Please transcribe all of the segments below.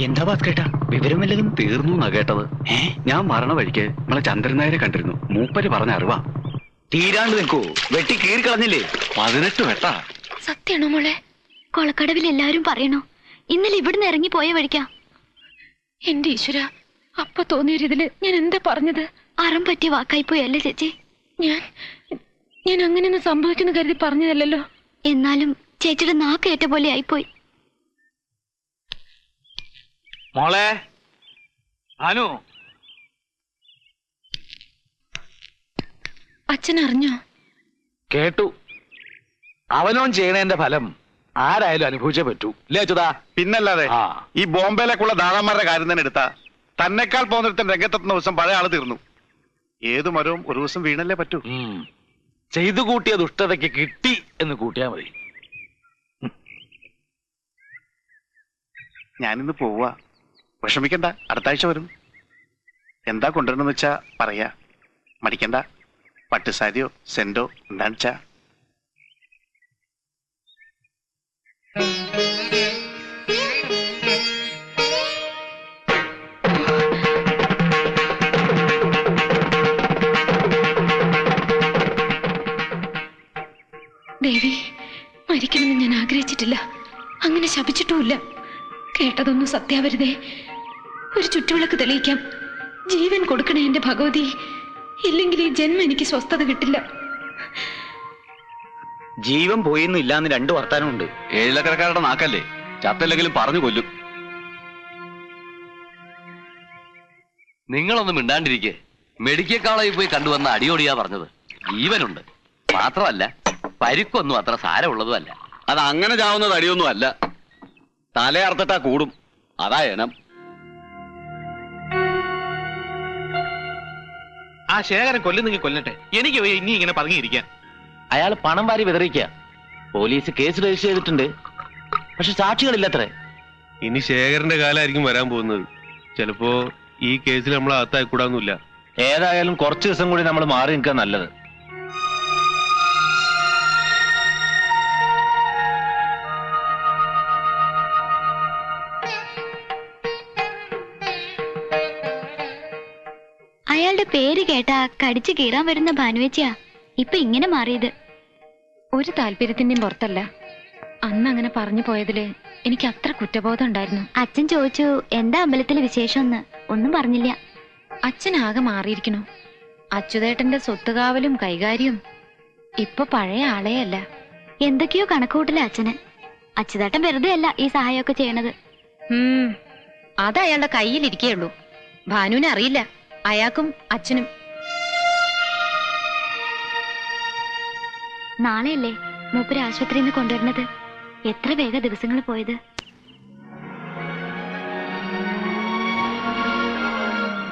എന്താ ഭാസ്കരേട്ടാ, വിവരം വല്ലതും? തീർന്നു എന്നാ കേട്ടത്. ഞാൻ മരണ വഴിക്ക് നമ്മളെ ചന്ദ്രനായരെ കണ്ടിരുന്നു. മൂപ്പര് പറഞ്ഞ അറിവാ. തീരാണ്ട് നിൽക്കൂ, വെട്ടി കീറി കളഞ്ഞില്ലേ? 18 വെട്ടാ. സത്യാണോ മോളെ? കൊളക്കടവിൽ എല്ലാരും പറയണോ ഇന്നലെ ഇവിടുന്ന് ഇറങ്ങി പോയ വഴിക്കാ? എന്റെ ഈശ്വര, അപ്പൊ തോന്നിയൊരിതില് ഞാൻ എന്താ പറഞ്ഞത്? അറം പറ്റിയ വാക്കായി പോയല്ലേ ചേച്ചി? ഞാൻ അങ്ങനെയൊന്നും സംഭവിക്കുന്നു കരുതി പറഞ്ഞതല്ലോ. എന്നാലും ചേച്ചിയുടെ നാക്കേറ്റ പോലെ ആയിപ്പോയി. മോളെ അനു, അച്ഛൻ അറിഞ്ഞോ? കേട്ടു. അവനോൻ ചെയ്യണേന്റെ ഫലം ആരായാലും അനുഭവിച്ചേ പറ്റൂ, ഇല്ലേ അച്യുതാ? പിന്നല്ലാതെ ഈ ബോംബെയിലേക്കുള്ള ദാതാന്മാരുടെ കാര്യം തന്നെ എടുത്താ തന്നെക്കാൾ പോകുന്നിടത്തും രംഗത്തെത്തുന്ന ദിവസം പഴയ ആള് തീർന്നു. ഏതു മരവും ഒരു ദിവസം വീണല്ലേ പറ്റൂ. ചെയ്തു കൂട്ടിയ ദുഷ്ടതയ്ക്ക് കിട്ടി എന്ന് കൂട്ടിയാ മതി. ഞാനിന്ന് പോവാ. വിഷമിക്കണ്ട, അടുത്ത ആഴ്ച വരും. എന്താ കൊണ്ടുവരണമെന്ന് വെച്ചാ പറയാ. മടിക്കണ്ട. പട്ടുസാരിയോ സെന്റോ എന്താണെന്ന് വെച്ചാ. ദേവി, മരിക്കണമെന്ന് ഞാൻ ആഗ്രഹിച്ചിട്ടില്ല, അങ്ങനെ ശപിച്ചിട്ടുമില്ല. കേട്ടതൊന്നും സത്യാവരുതേ. ഒരു ചുറ്റുവിളക്ക് തെളിയിക്കാം. ജീവൻ കൊടുക്കണേ എന്റെ ഭഗവതി, ഇല്ലെങ്കിൽ ഈ ജന്മം എനിക്ക് സ്വസ്ഥത കിട്ടില്ല. ജീവൻ പോയിന്നും ഇല്ലാന്ന് 2 വർത്താനമുണ്ട്. ഏഴിലക്കരക്കാരുടെ നാക്കല്ലേ, ചത്തല്ലെങ്കിലും പറഞ്ഞു കൊല്ലും. നിങ്ങളൊന്നും മിണ്ടാണ്ടിരിക്കെ. മെഡിക്കൽ കോളേജിൽ പോയി കണ്ടുവന്ന അടിയോടിയാ പറഞ്ഞത്. ജീവനുണ്ട്, മാത്രമല്ല പരിക്കൊന്നും അത്ര സാരമുള്ളതുമല്ല. അത് അങ്ങനെ ചാവുന്നത് അടിയൊന്നും അല്ല, തലയർത്തിട്ടാ കൂടും. അതാ എനം. ആ ശേഖരൻ കൊല്ലുന്നെങ്കിൽ കൊല്ലട്ടെ, എനിക്ക് ഇനി ഇങ്ങനെ പറഞ്ഞിരിക്കാൻ. അയാൾ പണം വാരി വിതറിക്കുക. പോലീസ് കേസ് രജിസ്റ്റർ ചെയ്തിട്ടുണ്ട്, പക്ഷെ സാക്ഷികളില്ലത്രേ. ഇനി ശേഖരന്റെ കാലമായിരിക്കും വരാൻ പോകുന്നത്. ചിലപ്പോ ഈ കേസിൽ നമ്മൾ അകത്തായിക്കൂടാന്നില്ല. ഏതായാലും കുറച്ചു ദിവസം കൂടി നമ്മൾ മാറി നിൽക്കാൻ നല്ലത്. അയാളുടെ പേര് കേട്ടാ കടിച്ചു കീറാൻ വരുന്ന ഭാനുവേച്ചിയാ ഇപ്പൊ ഇങ്ങനെ മാറിയത്. ഒരു താല്പര്യത്തിന്റെയും പുറത്തല്ല. അന്ന് അങ്ങനെ പറഞ്ഞു പോയതില് എനിക്ക് അത്ര കുറ്റബോധം ഉണ്ടായിരുന്നു. അച്ഛൻ ചോദിച്ചു എന്താ അമ്പലത്തിലെ വിശേഷമെന്ന്, ഒന്നും പറഞ്ഞില്ല. അച്ഛൻ ആകെ മാറിയിരിക്കണു. അച്യുതേട്ടന്റെ സ്വത്തുകാവലും കൈകാര്യവും ഇപ്പൊ പഴയ ആളെയല്ല. എന്തൊക്കെയോ കണക്കുകൂട്ടില്ല അച്ഛന്. അച്യുതേട്ടൻ വെറുതെ അല്ല ഈ സഹായമൊക്കെ ചെയ്യണത്. അത് അയാളുടെ കയ്യിലിരിക്കേയുള്ളൂ. ഭാനുവിനെ അറിയില്ല, അയാൾക്കും അച്ഛനും. നാളെയല്ലേ മൂപ്പര് ആശുപത്രിയിൽ നിന്ന് കൊണ്ടുവരുന്നത്? എത്ര വേഗ ദിവസങ്ങൾ പോയത്.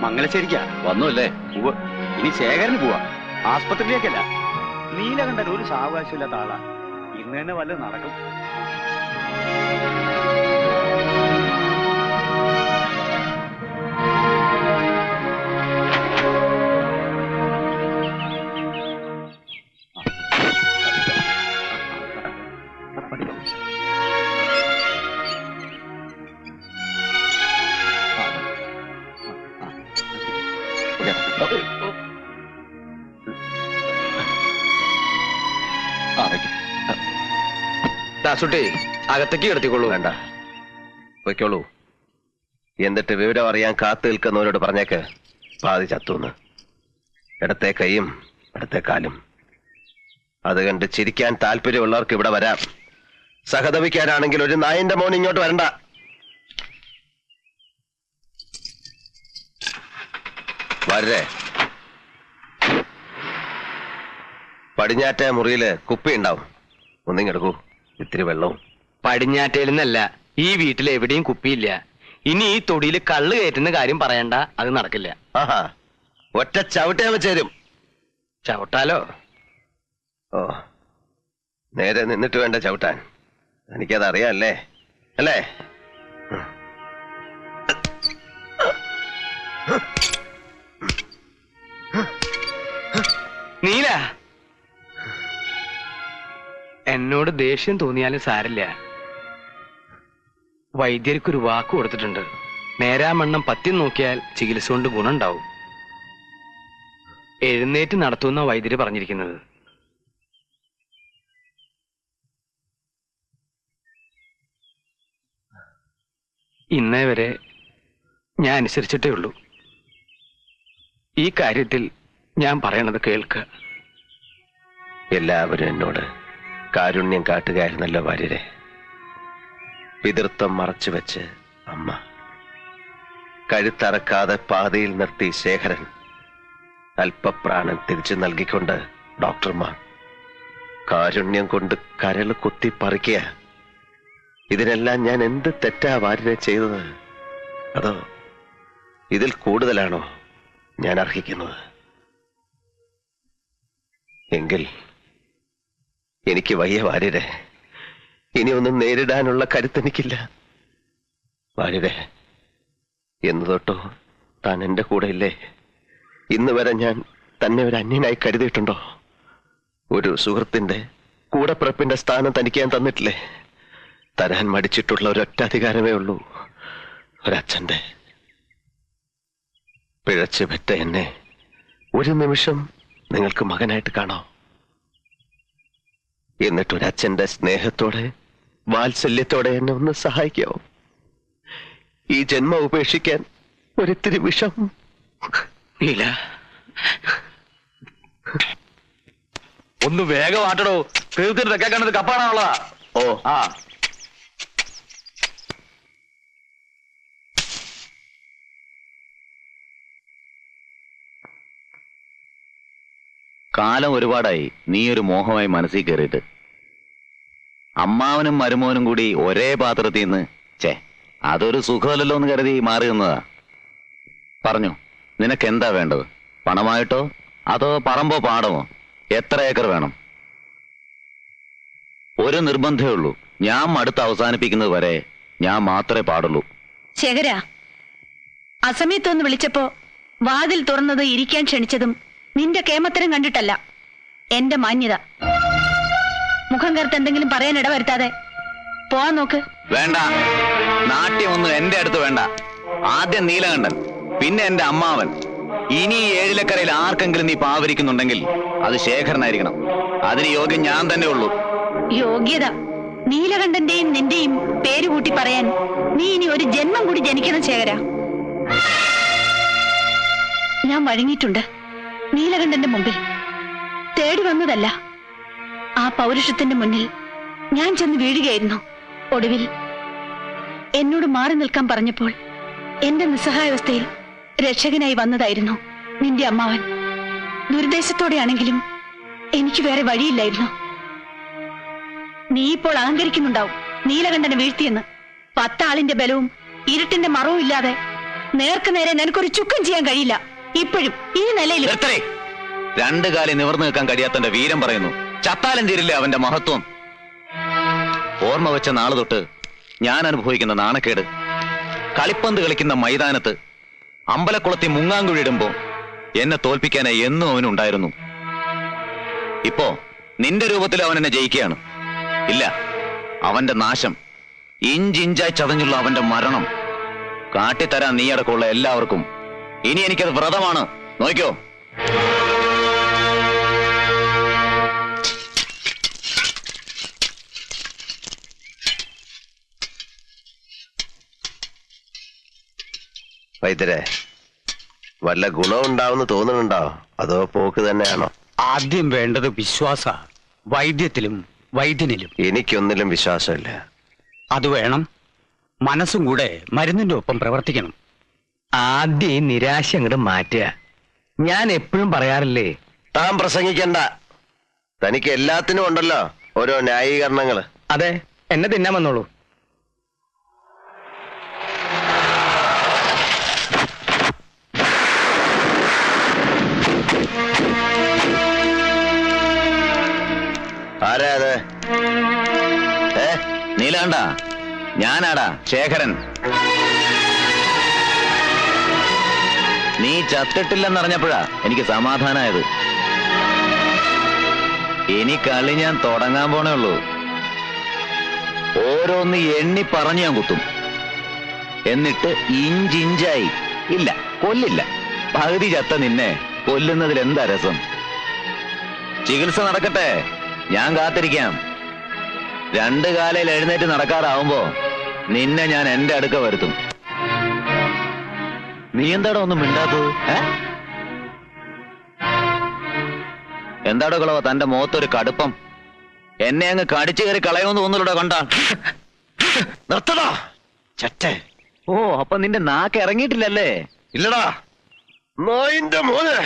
മംഗലശ്ശേരിക്കാ വന്നു അല്ലേ? ഇനി ശേഖരന് പോവാ, ആസ്പത്രിയിലേക്കല്ല. നീലകണ്ഠൻ ഒരു സാവകാശമില്ലാത്ത ആളാ. ഇന്ന് തന്നെ വല്ലതും നടക്കും. ദാസുട്ടി, അകത്തേക്ക് കിടത്തിക്കൊള്ളൂ. വേണ്ട, വയ്ക്കോളൂ. എന്നിട്ട് വിവരം അറിയാൻ കാത്തു നിൽക്കുന്നവരോട് പറഞ്ഞേക്ക് പാതി ചത്തുന്ന്. ഇടത്തെ കൈയും ഇടത്തെ കാലും. അത് കണ്ട് ചിരിക്കാൻ താല്പര്യമുള്ളവർക്ക് ഇവിടെ വരാം. സഹതപിക്കാനാണെങ്കിൽ ഒരു നായന്റെ മോൻ ഇങ്ങോട്ട് വരണ്ട. വരേ. പടിഞ്ഞാറ്റ മുറിയില് കുപ്പി ഉണ്ടാവും, ഒന്നിങ്ങെടുക്കൂ. ഇത്തിരി വെള്ളവും. പടിഞ്ഞാറ്റയിൽ നിന്നല്ല, ഈ വീട്ടിൽ എവിടെയും കുപ്പിയില്ല. ഇനി ഈ തൊടിയിൽ കള്ള് കയറ്റുന്ന കാര്യം പറയണ്ട, അത് നടക്കില്ല. ആഹാ, ഒറ്റ ചവിട്ടേ വെച്ചേരും. ചവിട്ടാലോ? ഓ, നേരെ നിന്നിട്ട് വേണ്ട ചവിട്ടാൻ. എനിക്കതറിയാം അല്ലേ? അല്ലേ? നീല, എന്നോട് ദേഷ്യം തോന്നിയാലും സാരില്ല. വൈദ്യർക്കൊരു വാക്ക് കൊടുത്തിട്ടുണ്ട്. നേരാമണ്ണം പത്യം നോക്കിയാൽ ചികിത്സ കൊണ്ട് ഗുണമുണ്ടാവും. എഴുന്നേറ്റ് നടത്തുന്ന വൈദ്യര് പറഞ്ഞിരിക്കുന്നത്. ഇന്നേ വരെ ഞാൻ അനുസരിച്ചിട്ടേ ഉള്ളൂ. ഈ കാര്യത്തിൽ ഞാൻ പറയണത് കേൾക്കുക. എല്ലാവരും എന്നോട് കാരുണ്യം കാട്ടുകയായിരുന്നല്ലോ വാര്യരെ. പിതൃത്വം മറച്ചു വെച്ച് അമ്മ, കഴുത്തറക്കാതെ പാതയിൽ നിർത്തി ശേഖരൻ, അല്പപ്രാണൻ തിരിച്ചു നൽകിക്കൊണ്ട് ഡോക്ടർമാർ, കാരുണ്യം കൊണ്ട് കരൾ കുത്തി പറിക്കുക. ഇതിനെല്ലാം ഞാൻ എന്ത് തെറ്റാ വാര്യരെ ചെയ്തത്? അതോ ഇതിൽ കൂടുതലാണോ ഞാൻ അർഹിക്കുന്നത്? എങ്കിൽ എനിക്ക് വയ്യ വാര്യരെ, ഇനി ഒന്നും നേരിടാനുള്ള കരുത്തെനിക്കില്ല. വാര്യരെ, എന്ന് തൊട്ടോ താൻ എന്റെ കൂടെ ഇല്ലേ? ഇന്ന് വരെ ഞാൻ തന്നെ ഒരു അന്യനായി കരുതിയിട്ടുണ്ടോ? ഒരു സുഹൃത്തിന്റെ കൂടപ്പിറപ്പിന്റെ സ്ഥാനം തനിക്ക് ഞാൻ തന്നിട്ടില്ലേ? തരാൻ മടിച്ചിട്ടുള്ള ഒരൊറ്റ അധികാരമേ ഉള്ളൂ, ഒരച്ഛന്റെ. പിഴച്ചു പെറ്റ എന്നെ ഒരു നിമിഷം നിങ്ങൾക്ക് മകനായിട്ട് കാണാം. എന്നിട്ടൊരച്ഛന്റെ സ്നേഹത്തോടെ വാത്സല്യത്തോടെ എന്നെ ഒന്ന് സഹായിക്കാവോ? ഈ ജന്മം ഉപേക്ഷിക്കാൻ ഒരിത്തിരി വിഷം. ഇല്ല, ഒന്ന് വേഗമാട്ടടോ. തീർത്തിട്ട് തെക്കാൻ കണ്ടത് കപ്പാണുള്ളതാ. ഓ ആ, കാലം ഒരുപാടായി നീ ഒരു മോഹമായി മനസ്സിൽ കയറിയിട്ട്. അമ്മാവനും മരുമോനും കൂടി ഒരേ പാത്രത്തിൽ നിന്ന് അതൊരു സുഖമല്ലല്ലോ എന്ന് കരുതി മാറി നിന്നതാ. പറഞ്ഞു, നിനക്ക് എന്താ വേണ്ടത്? പണമായിട്ടോ അതോ പറമ്പോ പാടമോ? എത്ര ഏക്കർ വേണം? ഒരു നിർബന്ധമേ ഉള്ളൂ, ഞാൻ മടുത്ത് അവസാനിപ്പിക്കുന്നത് വരെ ഞാൻ മാത്രമേ പാടുള്ളൂ. ശേഖര, അസമയത്തൊന്ന് വിളിച്ചപ്പോ വാതിൽ തുറന്നത് ഇരിക്കാൻ ക്ഷണിച്ചതും നിന്റെ കേമത്തരം കണ്ടിട്ടല്ല, എന്റെ മാന്യത. മുഖം കറുത്ത് എന്തെങ്കിലും പറയാൻ ഇടവരുത്താതെ പോവാൻ നോക്ക്. വേണ്ട, നാട്യമൊന്നും എന്റെ അടുത്ത് വേണ്ട. ആദ്യം നീലകണ്ഠൻ, പിന്നെ എന്റെ അമ്മാവൻ. ഇനി ഈ ഏഴിലക്കരയിൽ ആർക്കെങ്കിലും നീ പാവരിക്കുന്നുണ്ടെങ്കിൽ അത് ശേഖരനായിരിക്കണം. അതിന് യോഗ്യം ഞാൻ തന്നെ ഉള്ളൂ. യോഗ്യത? നീലകണ്ഠന്റെയും നിന്റെയും പേര് കൂട്ടി പറയാൻ നീ ഇനി ഒരു ജന്മം കൂടി ജനിക്കണം ശേഖര. ഞാൻ വഴങ്ങിയിട്ടുണ്ട് നീലകണ്ഠന്റെ മുമ്പിൽ. തേടി വന്നതല്ല, ആ പൗരുഷത്തിന്റെ മുന്നിൽ ഞാൻ ചെന്ന് വീഴുകയായിരുന്നു. ഒടുവിൽ എന്നോട് മാറി നിൽക്കാൻ പറഞ്ഞപ്പോൾ എന്റെ നിസ്സഹായാവസ്ഥയിൽ രക്ഷകനായി വന്നതായിരുന്നു നിന്റെ അമ്മാവൻ. ദുരുദ്ദേശത്തോടെയാണെങ്കിലും എനിക്ക് വേറെ വഴിയില്ലായിരുന്നു. നീ ഇപ്പോൾ അഹങ്കരിക്കുന്നുണ്ടാവും നീലകണ്ഠനെ വീഴ്ത്തിയെന്ന്. 10 ആളിന്റെ ബലവും ഇരുട്ടിന്റെ മറവും ഇല്ലാതെ നേർക്ക് നേരെ നിനക്കൊരു ചുക്കം ചെയ്യാൻ കഴിയില്ല. ഇപ്പോഴും ഈ നിലയിൽ രണ്ടു കാലി നിവർന്നു നിൽക്കാൻ കഴിയാത്തന്റെ വീരം പറയുന്നു. ചത്താലം തീരില്ലേ അവന്റെ മഹത്വം? ഓർമ്മ വെച്ച നാള് തൊട്ട് ഞാൻ അനുഭവിക്കുന്ന നാണക്കേട്. കളിപ്പന്ത് കളിക്കുന്ന മൈതാനത്ത് അമ്പലക്കുളത്തി മുങ്ങാങ്കുഴിയിടുമ്പോ എന്നെ തോൽപ്പിക്കാനായി എന്നും അവനുണ്ടായിരുന്നു. ഇപ്പോ നിന്റെ രൂപത്തിൽ അവൻ എന്നെ ജയിക്കുകയാണ്. ഇല്ല, അവന്റെ നാശം, ഇഞ്ചിഞ്ചായി ചതഞ്ഞുള്ള അവന്റെ മരണം കാട്ടിത്തരാൻ നീ അടക്കമുള്ള എല്ലാവർക്കും. ഇനി എനിക്കത് വ്രതമാണ്. നോക്കിയോ? വൈദ്യരെ, വല്ല ഗുണമുണ്ടാവുമെന്ന് തോന്നുന്നുണ്ടോ? അതോ പോക്ക് തന്നെയാണോ? ആദ്യം വേണ്ടത് വിശ്വാസ, വൈദ്യത്തിലും വൈദ്യനിലും. എനിക്കൊന്നിലും വിശ്വാസമില്ല. അത് വേണം. മനസ്സും കൂടെ മരുന്നിന്റെ ഒപ്പം പ്രവർത്തിക്കണം. ആദ്യം ഈ നിരാശ അങ്ങോട്ട് മാറ്റുക. ഞാൻ എപ്പോഴും പറയാറില്ലേ, താൻ പ്രസംഗിക്കണ്ട. തനിക്ക് എല്ലാത്തിനും ഉണ്ടല്ലോ ഓരോ ന്യായീകരണങ്ങള്. അതെ, എന്നെ തിന്നാൻ വന്നോളൂ. ആരാ അത്? നീലാണ്ട, ഞാനാടാ ശേഖരൻ. നീ ചത്തിട്ടില്ലെന്നറിഞ്ഞപ്പോഴാ എനിക്ക് സമാധാനായത്. ഇനി കളി ഞാൻ തുടങ്ങാൻ പോണേ ഉള്ളൂ. ഓരോന്ന് എണ്ണി പറഞ്ഞു ഞാൻ കുത്തും. എന്നിട്ട് ഇഞ്ചിഞ്ചായി. ഇല്ല, കൊല്ലില്ല. പകുതി ചത്ത നിന്നെ കൊല്ലുന്നതിൽ എന്താ രസം? ചികിത്സ നടക്കട്ടെ, ഞാൻ കാത്തിരിക്കാം. 2 കാലയിൽ എഴുന്നേറ്റ് നടക്കാറാവുമ്പോ നിന്നെ ഞാൻ എന്റെ അടുക്ക വരുത്തും. നീ എന്താടോ ഒന്നും മിണ്ടാത്തത്? എന്താടോ കളവ തന്റെ മുഖത്തൊരു കടുപ്പം? എന്നെ അങ്ങ് കടിച്ചു കയറി കളയുമെന്ന് തോന്നുന്നുണ്ടോ? കണ്ടാ നിർത്തടാ ചറ്റേ. ഓ, അപ്പൊ നിന്റെ നാക്ക് ഇറങ്ങിയിട്ടില്ലല്ലേ? ഇല്ലടാ, നായിന്റെ മോനെ.